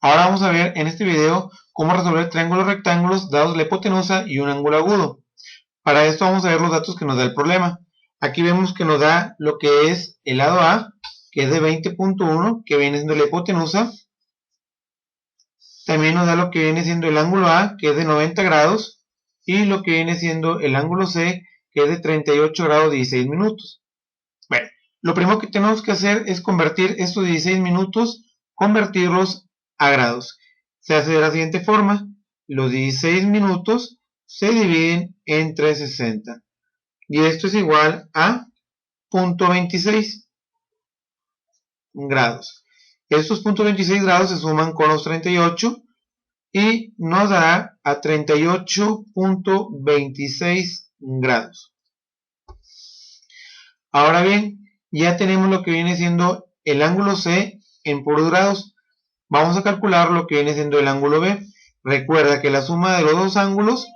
Ahora vamos a ver en este video cómo resolver triángulos rectángulos dados la hipotenusa y un ángulo agudo. Para esto vamos a ver los datos que nos da el problema. Aquí vemos que nos da lo que es el lado A, que es de 20.1, que viene siendo la hipotenusa. También nos da lo que viene siendo el ángulo A, que es de 90 grados, y lo que viene siendo el ángulo C, que es de 38 grados 16 minutos. Bueno, lo primero que tenemos que hacer es convertir estos 16 minutos, convertirlos a grados. Se hace de la siguiente forma: los 16 minutos se dividen entre 60. Y esto es igual a 0.26 grados. Estos 0.26 grados se suman con los 38 y nos dará a 38.26 grados. Ahora bien, ya tenemos lo que viene siendo el ángulo C en puros grados. Vamos a calcular lo que viene siendo el ángulo B. Recuerda que la suma de los dos ángulos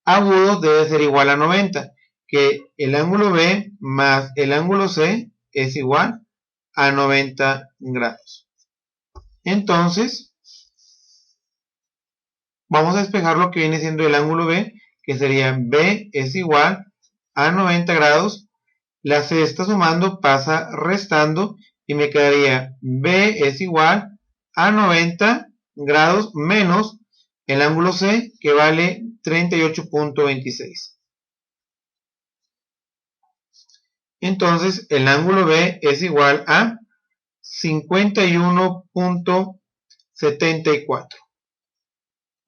agudos debe ser igual a 90, que el ángulo B más el ángulo C es igual a 90 grados. Entonces, vamos a despejar lo que viene siendo el ángulo B, que sería B es igual a 90 grados. La C está sumando, pasa restando y me quedaría B es igual a 90 grados menos el ángulo C, que vale 38.26. Entonces el ángulo B es igual a 51.74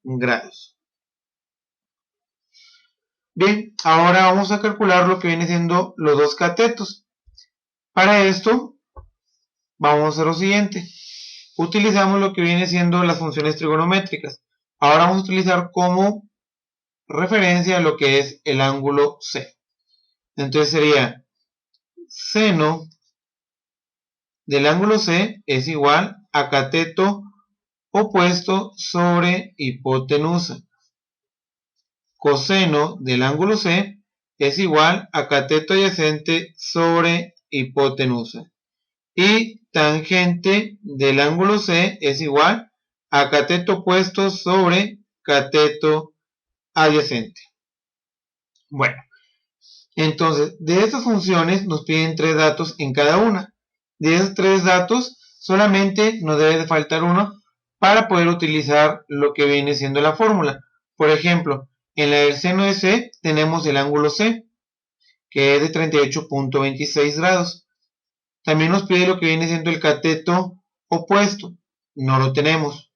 grados. Bien, ahora vamos a calcular lo que viene siendo los dos catetos. Para esto vamos a hacer lo siguiente: utilizamos lo que viene siendo las funciones trigonométricas. Ahora vamos a utilizar como referencia lo que es el ángulo C. Entonces sería seno del ángulo C es igual a cateto opuesto sobre hipotenusa. Coseno del ángulo C es igual a cateto adyacente sobre hipotenusa. Y tangente del ángulo C es igual a cateto opuesto sobre cateto adyacente. Bueno, entonces de estas funciones nos piden tres datos en cada una. De esos tres datos solamente nos debe de faltar uno para poder utilizar lo que viene siendo la fórmula. Por ejemplo, en la del seno de C tenemos el ángulo C, que es de 38.26 grados. También nos pide lo que viene siendo el cateto opuesto, no lo tenemos.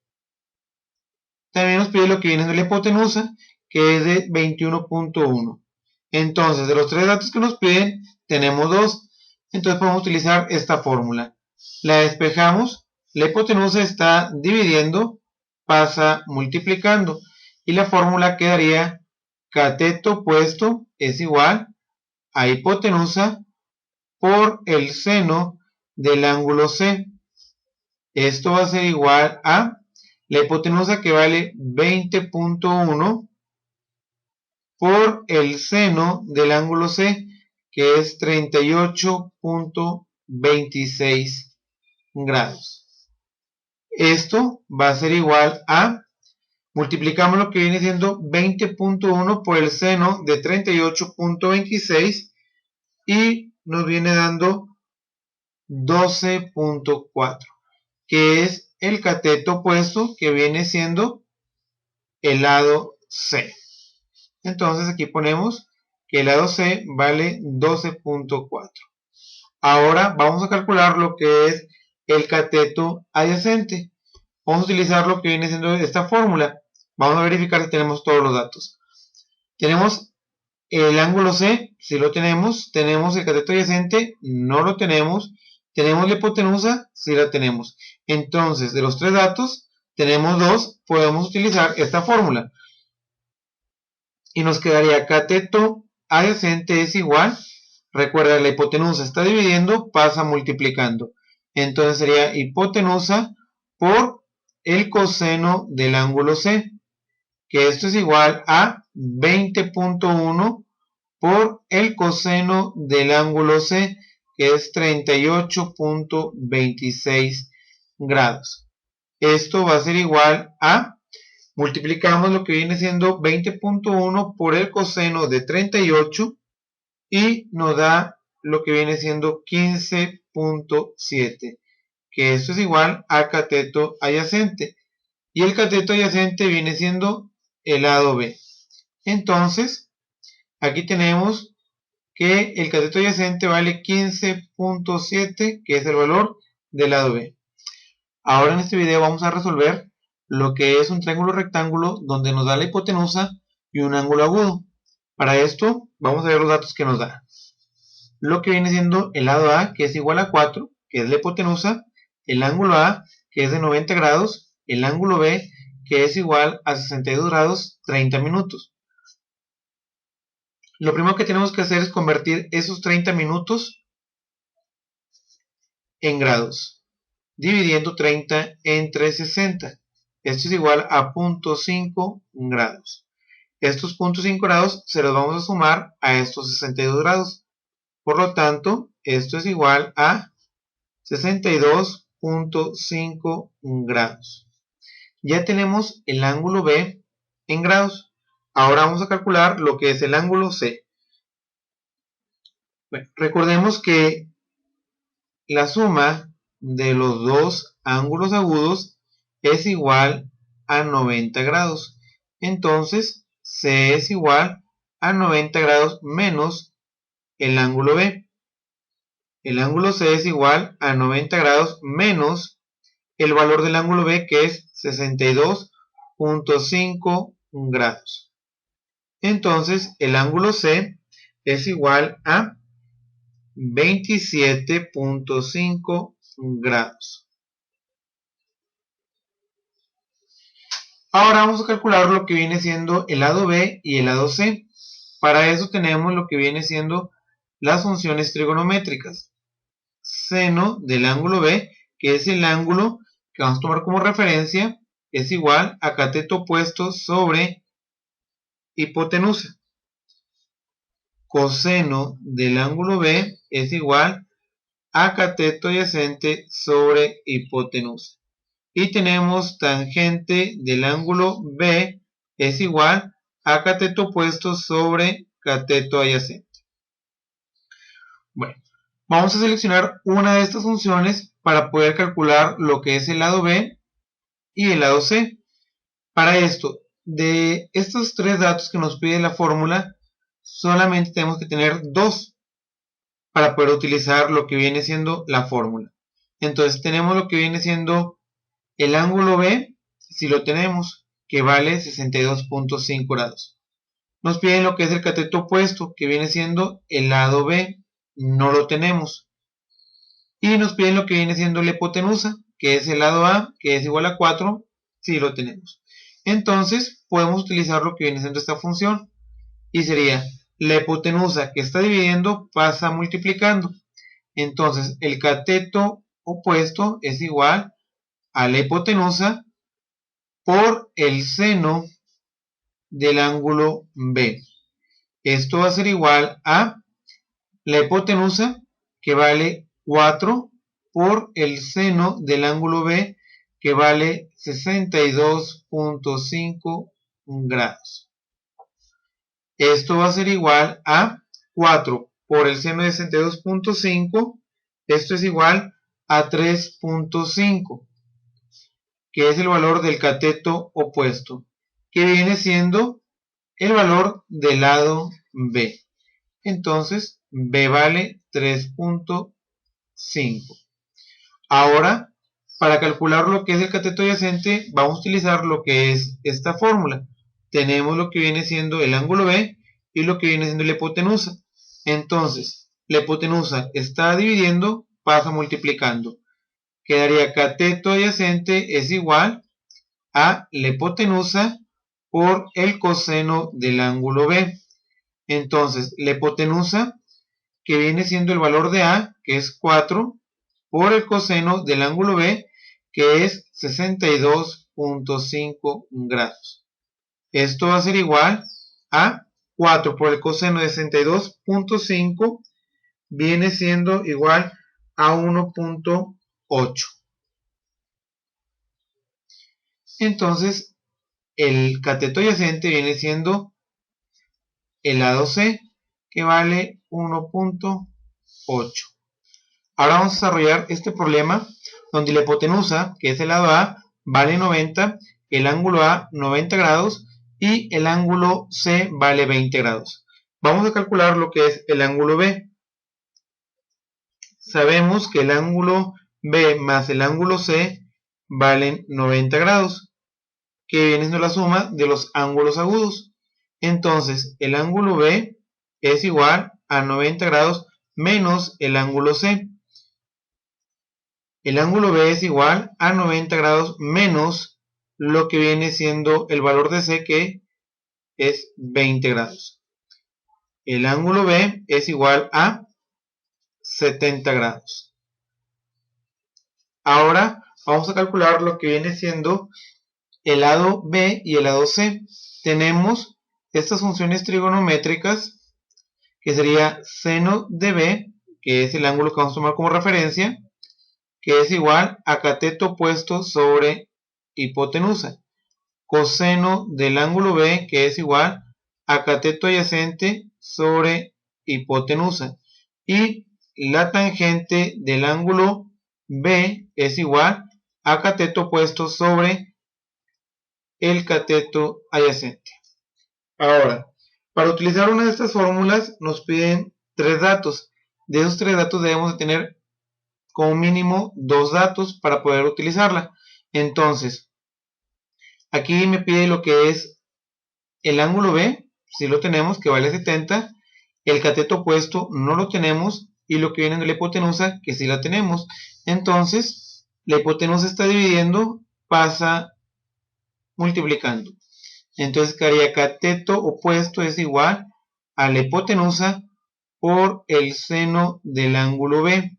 También nos pide lo que viene siendo la hipotenusa, que es de 21.1. Entonces, de los tres datos que nos piden, tenemos dos. Entonces podemos utilizar esta fórmula. La despejamos, la hipotenusa está dividiendo, pasa multiplicando, y la fórmula quedaría cateto opuesto es igual a hipotenusa por el seno del ángulo C. Esto va a ser igual a la hipotenusa, que vale 20.1 por el seno del ángulo C, que es 38.26 grados. Esto va a ser igual a, multiplicamos lo que viene siendo 20.1 por el seno de 38.26 y nos viene dando 12.4, que es el cateto opuesto, que viene siendo el lado C. Entonces aquí ponemos que el lado C vale 12.4. Ahora vamos a calcular lo que es el cateto adyacente. Vamos a utilizar lo que viene siendo esta fórmula. Vamos a verificar si tenemos todos los datos. Tenemos el ángulo C, si lo tenemos. Tenemos el cateto adyacente, no lo tenemos. Tenemos la hipotenusa, si la tenemos. Entonces, de los tres datos, tenemos dos, podemos utilizar esta fórmula. Y nos quedaría cateto adyacente es igual, recuerda, la hipotenusa está dividiendo, pasa multiplicando. Entonces sería hipotenusa por el coseno del ángulo C, que esto es igual a 20.1 por el coseno del ángulo C, que es 38.26 grados. esto va a ser igual a, multiplicamos lo que viene siendo 20.1 por el coseno de 38 y nos da lo que viene siendo 15.7, que esto es igual a cateto adyacente. Y el cateto adyacente viene siendo el lado B. Entonces, aquí tenemos que el cateto adyacente vale 15.7, que es el valor del lado B. Ahora en este video vamos a resolver lo que es un triángulo rectángulo donde nos da la hipotenusa y un ángulo agudo. Para esto vamos a ver los datos que nos da. Lo que viene siendo el lado A, que es igual a 4, que es la hipotenusa, el ángulo A, que es de 90 grados, el ángulo B, que es igual a 62 grados 30 minutos. Lo primero que tenemos que hacer es convertir esos 30 minutos en grados, dividiendo 30 entre 60. Esto es igual a 0.5 grados. Estos 0.5 grados se los vamos a sumar a estos 62 grados. Por lo tanto, esto es igual a 62.5 grados. Ya tenemos el ángulo B en grados. Ahora vamos a calcular lo que es el ángulo C. Bueno, recordemos que la suma de los dos ángulos agudos es igual a 90 grados. Entonces, C es igual a 90 grados menos el ángulo B. El ángulo C es igual a 90 grados menos el valor del ángulo B, que es 62.5 grados. Entonces, el ángulo C es igual a 27.5 grados. Ahora vamos a calcular lo que viene siendo el lado B y el lado C. Para eso tenemos lo que viene siendo las funciones trigonométricas. Seno del ángulo B, que es el ángulo que vamos a tomar como referencia, es igual a cateto opuesto sobre hipotenusa. Coseno del ángulo B es igual a cateto adyacente sobre hipotenusa. Y tenemos tangente del ángulo B es igual a cateto opuesto sobre cateto adyacente. Bueno, vamos a seleccionar una de estas funciones para poder calcular lo que es el lado B y el lado C. Para esto, de estos tres datos que nos pide la fórmula, solamente tenemos que tener dos para poder utilizar lo que viene siendo la fórmula. Entonces tenemos lo que viene siendo el ángulo B, si lo tenemos, que vale 62.5 grados. Nos piden lo que es el cateto opuesto, que viene siendo el lado B, no lo tenemos. Y nos piden lo que viene siendo la hipotenusa, que es el lado A, que es igual a 4, si lo tenemos. Entonces podemos utilizar lo que viene siendo esta función, y sería la hipotenusa que está dividiendo pasa multiplicando. Entonces el cateto opuesto es igual a la hipotenusa por el seno del ángulo B. Esto va a ser igual a la hipotenusa, que vale 4, por el seno del ángulo B, que vale 62.5 grados. Esto va a ser igual a 4 por el seno de 62.5, esto es igual a 3.5, que es el valor del cateto opuesto, que viene siendo el valor del lado B. Entonces, B vale 3.5. Ahora, para calcular lo que es el cateto adyacente, vamos a utilizar lo que es esta fórmula. Tenemos lo que viene siendo el ángulo B y lo que viene siendo la hipotenusa. Entonces, la hipotenusa está dividiendo, pasa multiplicando. Quedaría cateto adyacente es igual a la hipotenusa por el coseno del ángulo B. Entonces, la hipotenusa, que viene siendo el valor de A, que es 4, por el coseno del ángulo B, que es 62.5 grados. Esto va a ser igual a 4 por el coseno de 62.5, viene siendo igual a 1.8. entonces el cateto adyacente viene siendo el lado C, que vale 1.8. Ahora vamos a desarrollar este problema donde la hipotenusa, que es el lado A, vale 90, el ángulo A 90 grados y el ángulo C vale 20 grados. Vamos a calcular lo que es el ángulo B. Sabemos que el ángulo B más el ángulo C valen 90 grados, que viene siendo la suma de los ángulos agudos. Entonces, el ángulo B es igual a 90 grados menos el ángulo C. El ángulo B es igual a 90 grados menos lo que viene siendo el valor de C, que es 20 grados. El ángulo B es igual a 70 grados. Ahora vamos a calcular lo que viene siendo el lado B y el lado C. Tenemos estas funciones trigonométricas, que sería seno de B, que es el ángulo que vamos a tomar como referencia, que es igual a cateto opuesto sobre hipotenusa. Coseno del ángulo B, que es igual a cateto adyacente sobre hipotenusa. Y la tangente del ángulo B es igual a cateto opuesto sobre el cateto adyacente. Ahora, para utilizar una de estas fórmulas nos piden 3 datos. De esos 3 datos debemos de tener como mínimo 2 datos para poder utilizarla. Entonces, aquí me pide lo que es el ángulo B, si lo tenemos, que vale 70. El cateto opuesto no lo tenemos. Y lo que viene de la hipotenusa, que sí la tenemos. Entonces, la hipotenusa está dividiendo, pasa multiplicando. Entonces quedaría cateto opuesto es igual a la hipotenusa por el seno del ángulo B.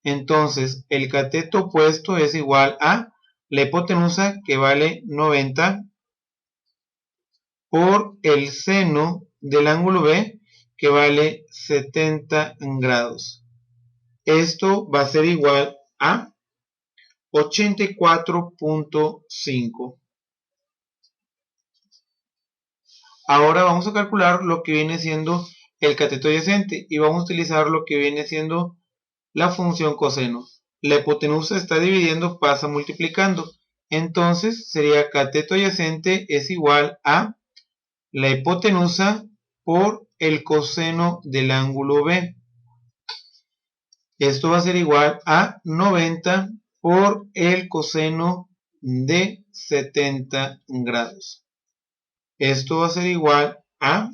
Entonces el cateto opuesto es igual a la hipotenusa, que vale 90, por el seno del ángulo B, que vale 70 grados. Esto va a ser igual a 84.5. Ahora vamos a calcular lo que viene siendo el cateto adyacente y vamos a utilizar lo que viene siendo la función coseno. La hipotenusa está dividiendo, pasa multiplicando. Entonces sería cateto adyacente es igual a la hipotenusa por el coseno del ángulo B. Esto va a ser igual a 90 por el coseno de 70 grados. Esto va a ser igual a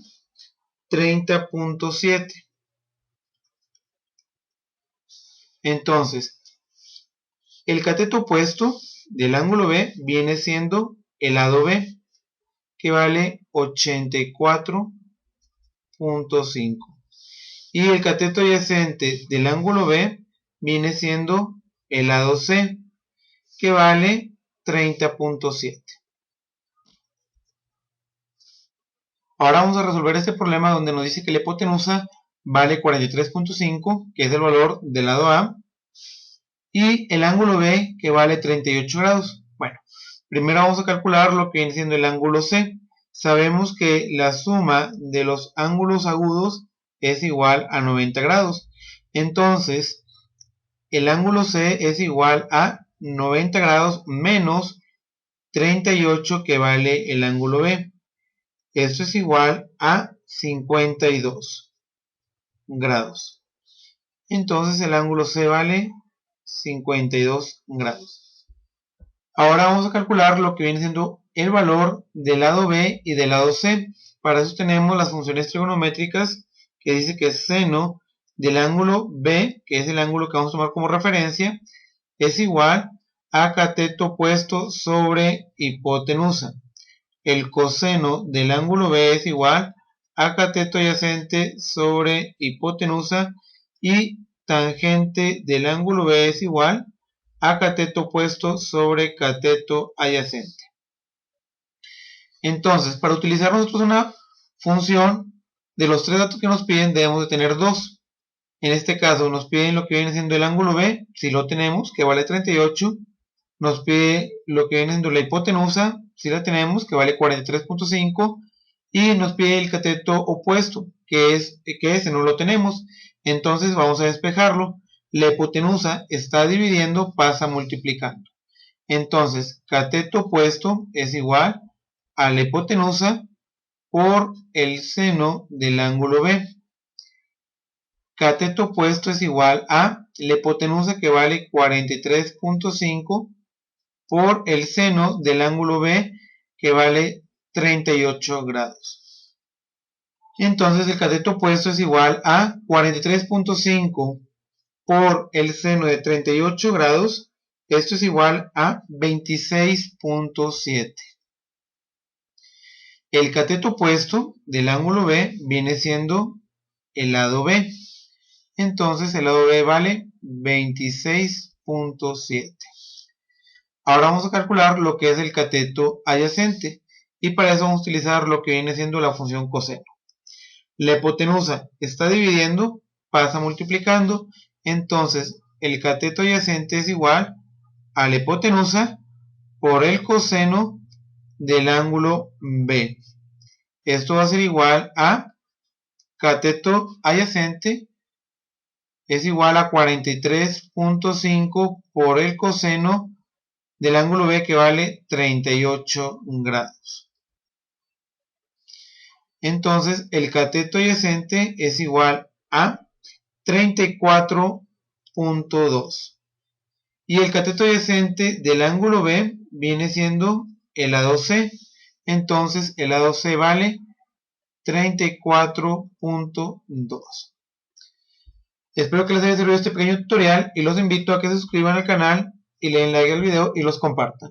30.7. Entonces, el cateto opuesto del ángulo B viene siendo el lado B, que vale 84.5. Y el cateto adyacente del ángulo B viene siendo el lado C, que vale 30.7. Ahora vamos a resolver este problema donde nos dice que la hipotenusa vale 43.5, que es el valor del lado A, y el ángulo B, que vale 38 grados. Bueno, primero vamos a calcular lo que viene siendo el ángulo C. Sabemos que la suma de los ángulos agudos es igual a 90 grados. Entonces, el ángulo C es igual a 90 grados menos 38, que vale el ángulo B. Esto es igual a 52 grados. Entonces el ángulo C vale 52 grados. Ahora vamos a calcular lo que viene siendo el valor del lado B y del lado C. Para eso tenemos las funciones trigonométricas, que dice que seno del ángulo B, que es el ángulo que vamos a tomar como referencia, es igual a cateto opuesto sobre hipotenusa. El coseno del ángulo B es igual a cateto adyacente sobre hipotenusa, y tangente del ángulo B es igual a cateto opuesto sobre cateto adyacente. Entonces, para utilizar nosotros una función, de los 3 datos que nos piden debemos de tener 2. En este caso nos piden lo que viene siendo el ángulo B, si lo tenemos, que vale 38, nos pide lo que viene siendo la hipotenusa, si la tenemos, que vale 43.5, y nos pide el cateto opuesto, que ese no lo tenemos. Entonces vamos a despejarlo. La hipotenusa está dividiendo, pasa multiplicando. Entonces, cateto opuesto es igual a la hipotenusa por el seno del ángulo B. Cateto opuesto es igual a la hipotenusa, que vale 43.5 por el seno del ángulo B, que vale 38 grados. Entonces el cateto opuesto es igual a 43.5 por el seno de 38 grados. Esto es igual a 26.7. El cateto opuesto del ángulo B viene siendo el lado B. Entonces el lado B vale 26.7. Ahora vamos a calcular lo que es el cateto adyacente. Y para eso vamos a utilizar lo que viene siendo la función coseno. La hipotenusa está dividiendo, pasa multiplicando. Entonces el cateto adyacente es igual a la hipotenusa por el coseno del ángulo B. Esto va a ser igual a cateto adyacente es igual a 43.5 por el coseno del ángulo B, que vale 38 grados. Entonces el cateto adyacente es igual a 34.2. Y el cateto adyacente del ángulo B viene siendo el lado C. Entonces el lado C vale 34.2. Espero que les haya servido este pequeño tutorial y los invito a que se suscriban al canal y le den like al video y los compartan.